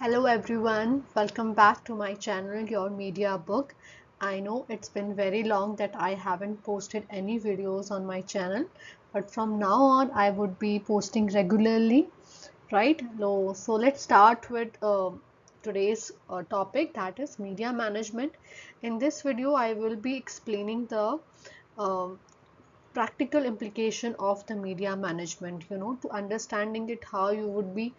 Hello everyone, welcome back to my channel Your Media Book. I know it's been very long that I haven't posted any videos on my channel, but from now on I would be posting regularly, right? So let's start with today's topic, that is media management. In this video I will be explaining the um, practical implication of the media management, to understanding it, how you would be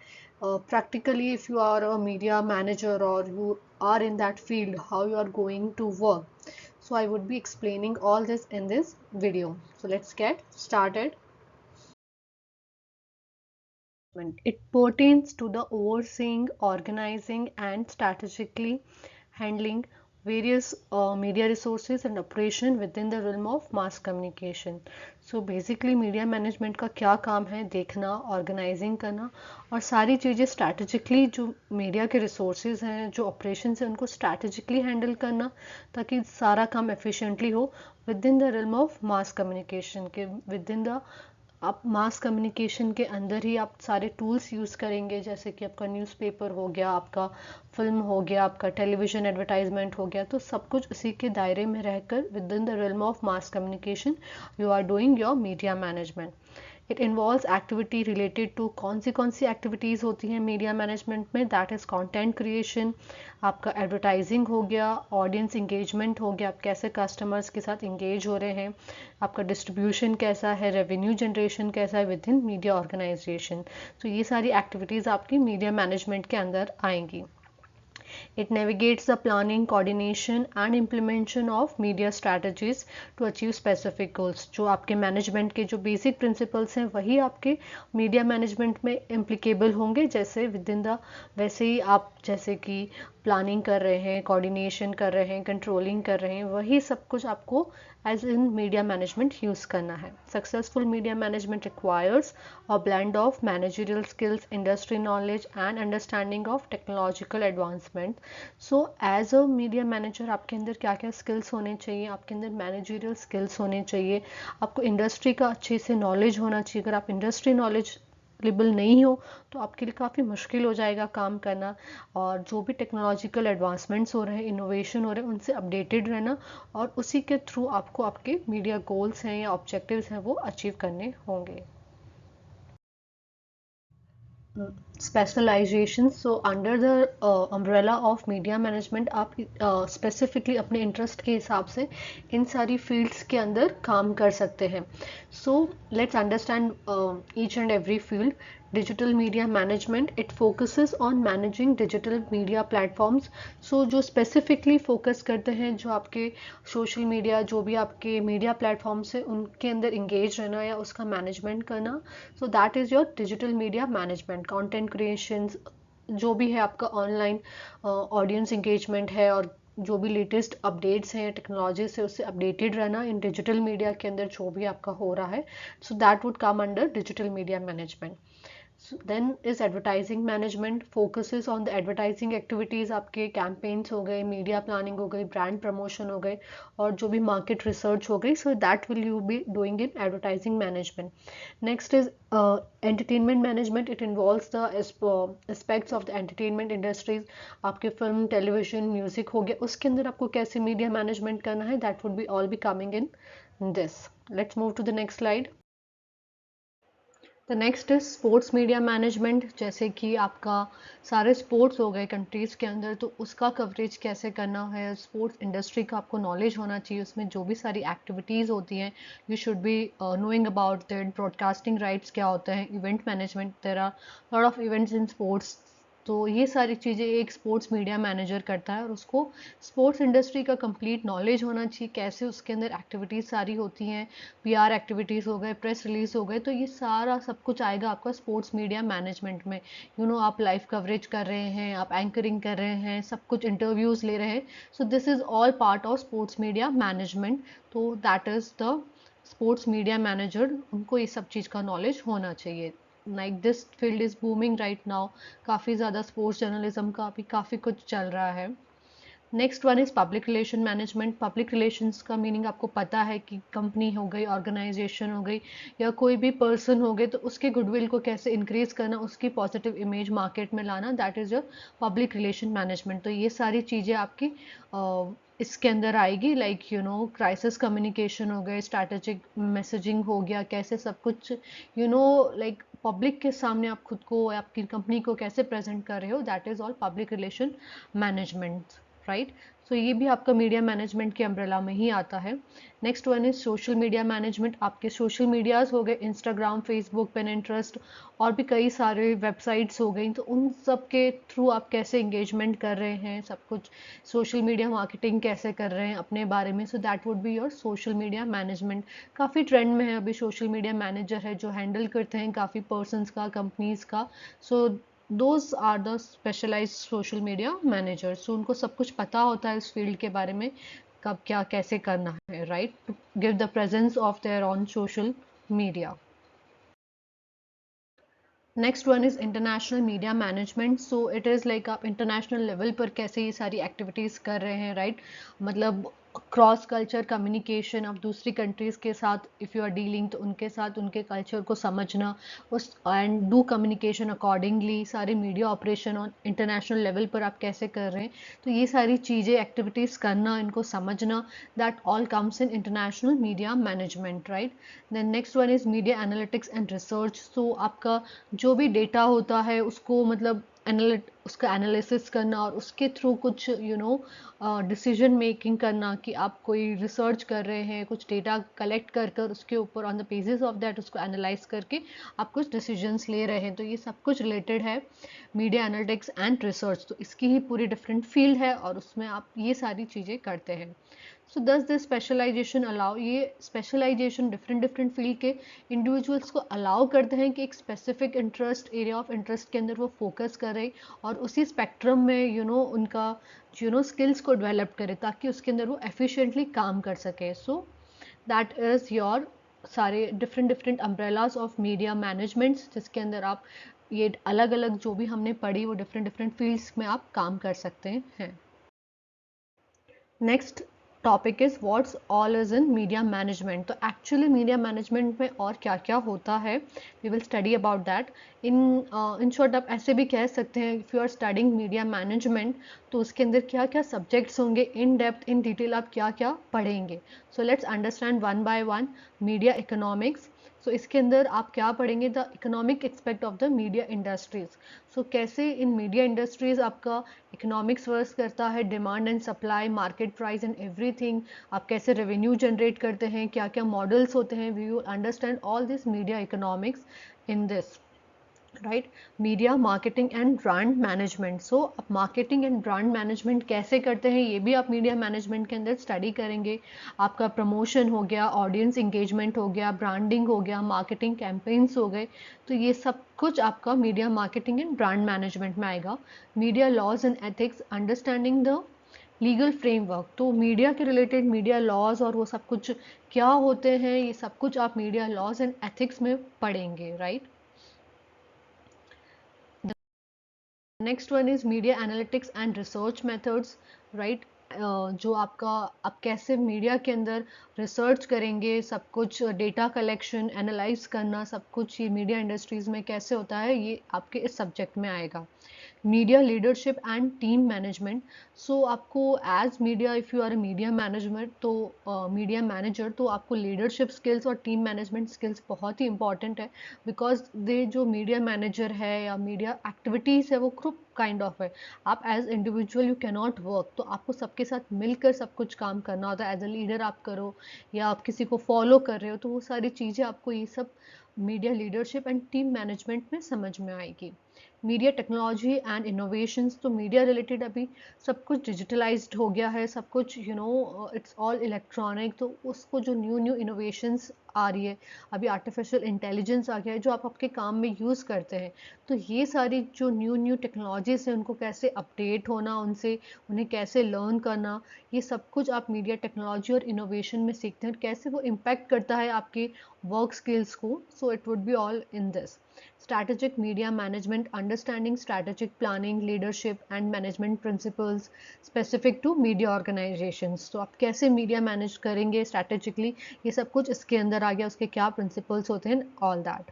practically, if you are a media manager or you are in that field, how you are going to work. So I would be explaining all this in this video. So let's get started. It pertains to the overseeing, organizing, and strategically handling various media resources and operation within the realm of mass communication. So basically media management का क्या काम है, देखना, organising करना और सारी चीज़ें strategically जो मीडिया के रिसोर्सेज हैं, जो ऑपरेशन हैं, उनको स्ट्रैटेजिकली हैंडल करना ताकि सारा काम एफिशिएंटली हो with in the realm of mass communication के विद इन द आप मास कम्युनिकेशन के अंदर ही आप सारे टूल्स यूज़ करेंगे, जैसे कि आपका न्यूज़पेपर हो गया, आपका फिल्म हो गया, आपका टेलीविज़न एडवर्टाइजमेंट हो गया, तो सब कुछ उसी के दायरे में रहकर within the realm of mass communication you are doing your media management. It involves activity related to कौन सी एक्टिविटीज़ होती हैं मीडिया मैनेजमेंट में, दैट इज़ कंटेंट क्रिएशन, आपका एडवर्टाइजिंग हो गया, ऑडियंस इंगेजमेंट हो गया, आप कैसे कस्टमर्स के साथ इंगेज हो रहे हैं, आपका डिस्ट्रीब्यूशन कैसा है, रेवेन्यू जनरेशन कैसा है विद इन मीडिया ऑर्गेनाइजेशन. तो ये सारी एक्टिविटीज़ आपकी मीडिया मैनेजमेंट के अंदर आएंगी. It navigates the planning, coordination and implementation of media strategies to achieve specific goals. जो आपके मैनेजमेंट के जो बेसिक प्रिंसिपल्स हैं वही आपके मीडिया मैनेजमेंट में इम्प्लीकेबल होंगे, जैसे विद इन द वैसे ही आप जैसे कि प्लानिंग कर रहे हैं, कोऑर्डिनेशन कर रहे हैं, कंट्रोलिंग कर रहे हैं, वही सब कुछ आपको as in media management use करना है. Successful media management requires a blend of managerial skills, industry knowledge and understanding of technological advancement. So as a media manager आपके अंदर क्या क्या skills होने चाहिए, आपके अंदर managerial skills होने चाहिए, आपको इंडस्ट्री का अच्छे से नॉलेज होना चाहिए. अगर आप इंडस्ट्री नॉलेज लेबल नहीं हो तो आपके लिए काफ़ी मुश्किल हो जाएगा काम करना, और जो भी टेक्नोलॉजिकल एडवांसमेंट्स हो रहे हैं, इनोवेशन हो रहे हैं, उनसे अपडेटेड रहना, और उसी के थ्रू आपको आपके मीडिया गोल्स हैं या ऑब्जेक्टिव्स हैं वो अचीव करने होंगे. Specialisation. So under the umbrella of media management आप स्पेसिफिकली अपने इंटरेस्ट के हिसाब से इन सारी फील्ड्स के अंदर काम कर सकते हैं. So let's understand each and every field. Digital media management, it focuses on managing digital media platforms. So जो स्पेसिफिकली फोकस करते हैं, जो आपके सोशल मीडिया, जो भी आपके मीडिया प्लेटफॉर्म्स हैं उनके अंदर इंगेज रहना या उसका मैनेजमेंट करना. So that is your digital media management. Content creations, जो भी है आपका ऑनलाइन ऑडियंस इंगेजमेंट है, और जो भी लेटेस्ट अपडेट्स हैं टेक्नोलॉजी से उससे अपडेटेड रहना इन डिजिटल मीडिया के अंदर जो भी आपका हो रहा है. So that would come under digital media management. Then is advertising management, focuses on the advertising activities. आपके कैंपेन्स हो गए, मीडिया प्लानिंग हो गई, ब्रांड प्रमोशन हो गए, और जो भी मार्केट रिसर्च हो गई. So that will you be doing in advertising management. Next is entertainment management. It involves the aspects of the entertainment industries. आपके फिल्म, टेलीविजन, म्यूजिक हो गया, उसके अंदर आपको कैसे मीडिया मैनेजमेंट करना है, that would be all be coming in this. Let's move to the next slide. The next is sports media management. जैसे कि आपका सारे स्पोर्ट्स हो गए कंट्रीज़ के अंदर, तो उसका कवरेज कैसे करना है, स्पोर्ट्स इंडस्ट्री का आपको नॉलेज होना चाहिए, उसमें जो भी सारी एक्टिविटीज़ होती हैं you should be knowing about that. Broadcasting rights क्या होता है, event management, there are lot of events in sports. तो ये सारी चीज़ें एक स्पोर्ट्स मीडिया मैनेजर करता है, और उसको स्पोर्ट्स इंडस्ट्री का कंप्लीट नॉलेज होना चाहिए, कैसे उसके अंदर एक्टिविटीज़ सारी होती हैं, पीआर एक्टिविटीज़ हो गए, प्रेस रिलीज हो गए, तो ये सारा सब कुछ आएगा आपका स्पोर्ट्स मीडिया मैनेजमेंट में. आप लाइव कवरेज कर रहे हैं, आप एंकरिंग कर रहे हैं, सब कुछ इंटरव्यूज़ ले रहे हैं. So this is all part of sports media management. तो that is the sports media manager. उनको ये सब चीज़ का नॉलेज होना चाहिए. Like this field is booming right now. काफ़ी ज़्यादा स्पोर्ट्स जर्नलिज्म का अभी काफ़ी कुछ चल रहा है. Next one is public relation management. Public relations का मीनिंग आपको पता है कि कंपनी हो गई, ऑर्गेनाइजेशन हो गई, या कोई भी पर्सन हो गए, तो उसके गुडविल को कैसे इंक्रीज करना, उसकी पॉजिटिव इमेज मार्केट में लाना, that is your public relation management. तो ये सारी चीज़ें आपकी इसके अंदर आएगी, like you know crisis communication हो गए, स्ट्रैटेजिक मैसेजिंग हो गया, कैसे सब कुछ यू नो लाइक पब्लिक के सामने आप खुद को, आपकी कंपनी को कैसे प्रेजेंट कर रहे हो, that is all public relation management, right. So ये भी आपका मीडिया मैनेजमेंट के अम्ब्रेला में ही आता है। Next one is social media management. आपके सोशल मीडियाज हो गए, इंस्टाग्राम, फेसबुक, पिनिंटरेस्ट, और भी कई सारे वेबसाइट्स हो गई, तो उन सब के थ्रू आप कैसे इंगेजमेंट कर रहे हैं, सब कुछ सोशल मीडिया मार्केटिंग कैसे कर रहे हैं अपने बारे में, सो that would be your social media management. काफ़ी ट्रेंड में है अभी सोशल मीडिया मैनेजर है जो हैंडल करते हैं काफ़ी पर्सनस का, कंपनीज का। So those are the specialised social media managers. तो उनको सब कुछ पता होता है इस फील्ड के बारे में, कब क्या कैसे करना है, right, to give the presence of their on social media. Next one is international media management. So it is like आप इंटरनेशनल लेवल पर कैसे ये सारी एक्टिविटीज़ कर रहे हैं, राइट, मतलब क्रॉस कल्चर कम्युनिकेशन, आप दूसरी कंट्रीज़ के साथ इफ़ यू आर डीलिंग, तो उनके साथ उनके कल्चर को समझना, उस एंड डू कम्युनिकेशन अकॉर्डिंगली, सारे media operation on international level पर आप कैसे कर रहे हैं, तो ये सारी चीज़ें एक्टिविटीज़ करना, इनको समझना, that all comes in international media management, right. Then next one is media analytics and research. So आपका जो भी डेटा होता है उसको मतलब उसका एनालिसिस करना, और उसके थ्रू कुछ यू नो डिसीजन मेकिंग करना, कि आप कोई रिसर्च कर रहे हैं, कुछ डेटा कलेक्ट कर कर उसके ऊपर on the basis of that उसको एनालाइज करके आप कुछ डिसीजंस ले रहे हैं, तो ये सब कुछ रिलेटेड है मीडिया एनालिटिक्स एंड रिसर्च। तो इसकी ही पूरी डिफरेंट फील्ड है और उसमें आप ये सारी चीज़ें करते हैं। सो दस दिस स्पेशलाइजेशन अलाउ, ये स्पेशलाइजेशन डिफरेंट डिफरेंट फील्ड के इंडिविजुअल्स को अलाउ करते हैं कि एक specific interest, area of interest के अंदर वो फोकस करें और उसी स्पेक्ट्रम में उनका स्किल्स को डेवलप करें, ताकि उसके अंदर वो एफिशिएंटली काम कर सके। सो दैट इज़ योर सारे different different umbrellas of media managements, जिसके अंदर आप ये अलग अलग जो भी हमने पढ़ी वो डिफरेंट डिफरेंट फील्ड्स में आप काम कर सकते हैं। Next topic is what's all is in media management. तो एक्चुअली मीडिया मैनेजमेंट में और क्या क्या होता है, we will study about that. In short आप ऐसे भी कह सकते हैं, if you are studying media management, तो उसके अंदर क्या क्या सब्जेक्ट्स होंगे, इन डेप्थ इन डिटेल आप क्या क्या पढ़ेंगे। So let's understand one by one. Media economics, so इसके अंदर आप क्या पढ़ेंगे, the economic expect of the media industries. So कैसे इन मीडिया इंडस्ट्रीज आपका इकोनॉमिक्स वर्क करता है, demand and supply, market price and everything, आप कैसे रेवेन्यू जनरेट करते हैं, क्या क्या मॉडल्स होते हैं, we will understand all this media economics in this, right. Media marketing and brand management. So आप मार्केटिंग एंड ब्रांड मैनेजमेंट कैसे करते हैं, ये भी आप मीडिया मैनेजमेंट के अंदर स्टडी करेंगे। आपका प्रमोशन हो गया, ऑडियंस इंगेजमेंट हो गया, ब्रांडिंग हो गया, मार्केटिंग कैंपेन्स हो गए, तो ये सब कुछ आपका media marketing and brand management में आएगा। Media laws and ethics, understanding the legal framework, तो मीडिया के रिलेटेड मीडिया लॉज और वो सब कुछ क्या होते हैं, ये सब कुछ आप मीडिया लॉज एंड एथिक्स में पढ़ेंगे, right. Next one is media analytics and research methods, right. जो आपका, आप कैसे मीडिया के अंदर रिसर्च करेंगे, सब कुछ डेटा कलेक्शन, एनालाइज करना, सब कुछ ये मीडिया इंडस्ट्रीज में कैसे होता है, ये आपके इस सब्जेक्ट में आएगा। Media leadership and team management, so आपको as media, if you are a media management, तो मीडिया मैनेजर, तो आपको लीडरशिप स्किल्स और टीम मैनेजमेंट स्किल्स बहुत ही इंपॉर्टेंट है, बिकॉज दे जो मीडिया मैनेजर है या मीडिया एक्टिविटीज़ है वो ग्रुप काइंड ऑफ है। आप as individual you can not work, तो आपको सबके साथ मिलकर सब कुछ काम करना होता है। एज अ लीडर आप करो या आप किसी को फॉलो कर रहे हो, तो वो सारी चीज़ें आपको ये सब media leadership and team management में समझ में आएगी। मीडिया टेक्नोलॉजी एंड इनोवेशंस, तो मीडिया रिलेटेड अभी सब कुछ डिजिटलाइज्ड हो गया है, सब कुछ इट्स ऑल इलेक्ट्रॉनिक, तो उसको जो न्यू न्यू इनोवेशंस आ रही है, अभी आर्टिफिशियल इंटेलिजेंस आ गया है जो आप आपके काम में यूज़ करते हैं, तो ये सारी जो न्यू न्यू टेक्नोलॉजीज है उनको कैसे अपडेट होना, उनसे उन्हें कैसे लर्न करना, ये सब कुछ आप मीडिया टेक्नोलॉजी और इनोवेशन में सीखते हैं, कैसे वो इम्पैक्ट करता है आपके वर्क स्किल्स को, so it would be all in this. Strategic media management, understanding strategic planning, leadership and management principles specific to media organizations. तो आप कैसे मीडिया मैनेज करेंगे स्ट्रैटेजिकली, ये सब कुछ इसके अंदर आ गया, उसके क्या प्रिंसिपल्स होते हैं, all that.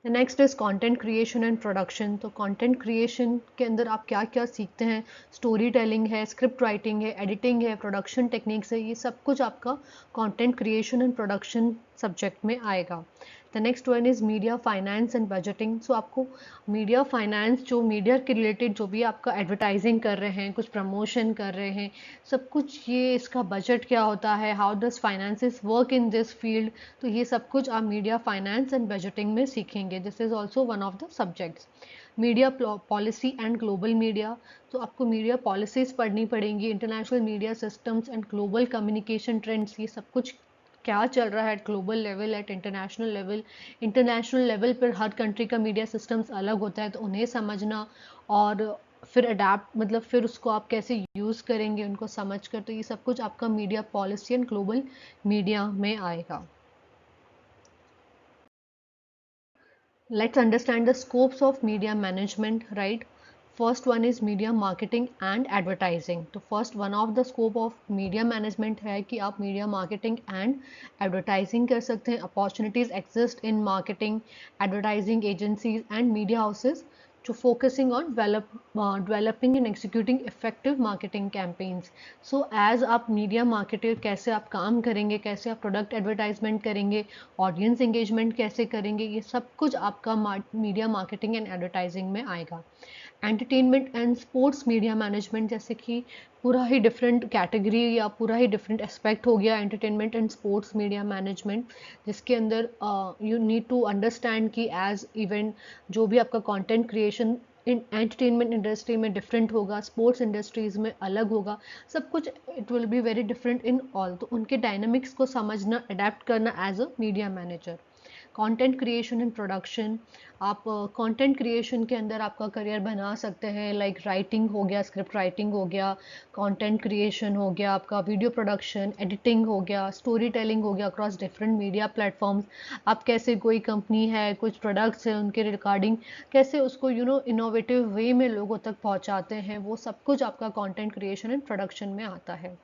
Next is content creation and production. तो कंटेंट क्रिएशन के अंदर आप क्या क्या सीखते हैं, स्टोरी टेलिंग है, स्क्रिप्ट राइटिंग है, एडिटिंग है, प्रोडक्शन टेक्निक्स है, ये सब कुछ आपका content creation and production subject में आएगा. The next one is media finance and budgeting. So आपको मीडिया फाइनेंस, जो मीडिया के रिलेटेड जो भी आपका एडवर्टाइजिंग कर रहे हैं, कुछ प्रमोशन कर रहे हैं, सब कुछ ये इसका बजट क्या होता है, how does finances work in this field, तो ये सब कुछ आप मीडिया फाइनेंस एंड बजटिंग में सीखेंगे. This is also one of the subjects. Media policy and global media. तो आपको मीडिया पॉलिसीज पढ़नी पड़ेंगी, international media systems and global communication trends, ये सब कुछ क्या चल रहा है at global level, at international level. International level पर हर कंट्री का मीडिया सिस्टम्स अलग होता है, तो उन्हें समझना और फिर अडाप्ट, मतलब फिर उसको आप कैसे यूज़ करेंगे उनको समझ कर, तो ये सब कुछ आपका media policy and global media में आएगा. Let's understand the scopes of media management, right? First one is media marketing and advertising. तो first one of the scope of media management है कि आप media marketing and advertising कर सकते हैं. Opportunities exist in marketing, advertising agencies and media houses to focusing on developing and executing effective marketing campaigns. So as आप media marketer कैसे आप काम करेंगे, कैसे आप product advertisement करेंगे, audience engagement कैसे करेंगे, ये सब कुछ आपका media marketing and advertising में आएगा. Entertainment and sports media management, जैसे कि पूरा ही डिफरेंट कैटेगरी या पूरा ही डिफरेंट एस्पेक्ट हो गया entertainment and sports media management, जिसके अंदर यू नीड टू अंडरस्टैंड कि एज इवेंट जो भी आपका content creation in entertainment industry में डिफरेंट होगा, स्पोर्ट्स इंडस्ट्रीज में अलग होगा, सब कुछ it will be very different in all. तो उनके डायनामिक्स को समझना, अडेप्ट करना as a media manager. Content creation and production, आप कंटेंट क्रिएशन के अंदर आपका करियर बना सकते हैं, लाइक राइटिंग हो गया, स्क्रिप्ट राइटिंग हो गया, कंटेंट क्रिएशन हो गया, आपका वीडियो प्रोडक्शन, एडिटिंग हो गया, स्टोरी टेलिंग हो गया अक्रॉस डिफरेंट मीडिया प्लेटफॉर्म्स. आप कैसे, कोई कंपनी है, कुछ प्रोडक्ट्स हैं, उनके रिगार्डिंग कैसे उसको इनोवेटिव वे में लोगों तक पहुंचाते हैं, वो सब कुछ आपका कंटेंट क्रिएशन एंड प्रोडक्शन में आता है.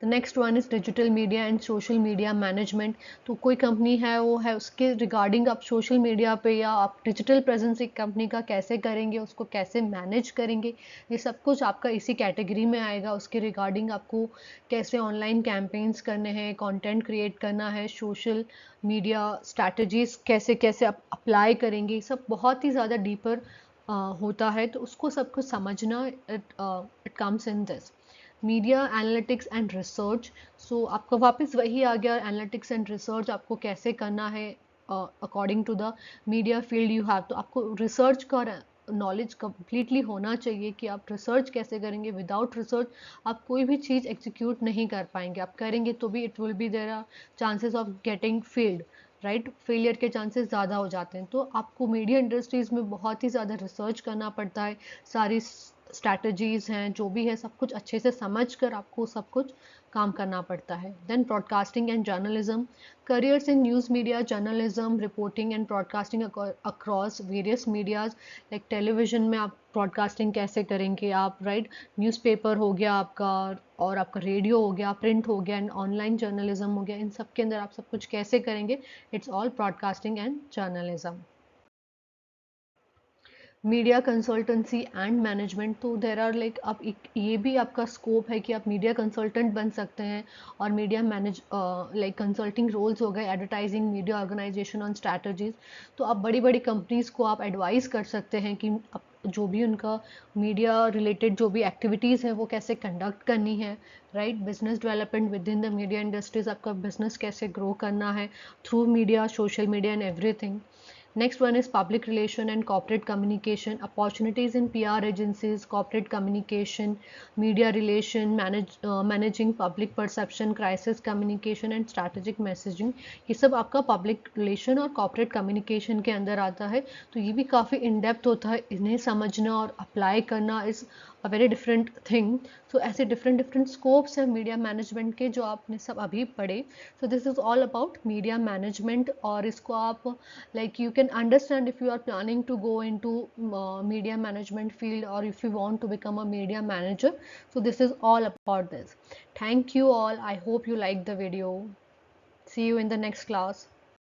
The next one is digital media and social media management. तो कोई कंपनी है, वो है, उसके रिगार्डिंग आप सोशल मीडिया पे या आप डिजिटल प्रेजेंस एक कंपनी का कैसे करेंगे, उसको कैसे मैनेज करेंगे, ये सब कुछ आपका इसी कैटेगरी में आएगा. उसके रिगार्डिंग आपको कैसे ऑनलाइन कैंपेन्स करने हैं, कंटेंट क्रिएट करना है, सोशल मीडिया स्ट्रैटेजीज कैसे कैसे आप अप्लाई करेंगे, सब बहुत ही ज़्यादा डीपर होता है. तो उसको सब कुछ समझना, it comes in this. Media analytics and research. So आपका वापस वही आ गया, एनालिटिक्स एंड रिसर्च आपको कैसे करना है according to the media field you have. तो आपको रिसर्च का नॉलेज कंप्लीटली होना चाहिए कि आप रिसर्च कैसे करेंगे. विदाउट रिसर्च आप कोई भी चीज़ एग्जीक्यूट नहीं कर पाएंगे. आप करेंगे तो भी it will be there are chances of getting failed, right, failure के चांसेस ज़्यादा हो जाते हैं. तो आपको मीडिया इंडस्ट्रीज़ में बहुत ही ज़्यादा रिसर्च करना पड़ता है. सारी स्ट्रैटेजीज़ हैं, जो भी है, सब कुछ अच्छे से समझ कर आपको सब कुछ काम करना पड़ता है. Then broadcasting and journalism. Careers in news media, journalism, reporting and broadcasting across various medias. Like television में आप ब्रॉडकास्टिंग कैसे करेंगे आप, राइट, न्यूज़पेपर हो गया आपका, और आपका रेडियो हो गया, प्रिंट हो गया, एंड ऑनलाइन जर्नलिज्म हो गया, इन सब के अंदर आप सब कुछ कैसे करेंगे. It's all broadcasting and journalism. Media consultancy and management. तो देर आर लाइक, आप ये भी आपका स्कोप है कि आप मीडिया कंसल्टेंट बन सकते हैं, और media manage like consulting roles हो गए, advertising, media organisation on strategies. तो आप बड़ी बड़ी कंपनीज़ को आप एडवाइस कर सकते हैं कि जो भी उनका मीडिया रिलेटेड जो भी एक्टिविटीज़ है वो कैसे कंडक्ट करनी है, right. Business development with in the media industries, आपका बिजनेस कैसे ग्रो करना है through media, social media and everything. Next one is public relation and corporate communication. Opportunities in PR agencies, corporate communication, media relation, managing public perception, crisis communication and strategic messaging. ये सब आपका public relation और corporate communication के अंदर आता है. तो ये भी काफ़ी in depth होता है. इन्हें समझना और apply करना is very different thing. So ऐसे डिफरेंट डिफरेंट स्कोप्स हैं मीडिया मैनेजमेंट के जो आपने सब अभी पढ़े। So this is all about media management, और इसको आप like you can understand if you are planning to go into media management field और if you want to become a media manager. So this is all about this. Thank you all. I hope you liked the video. See you in the next class.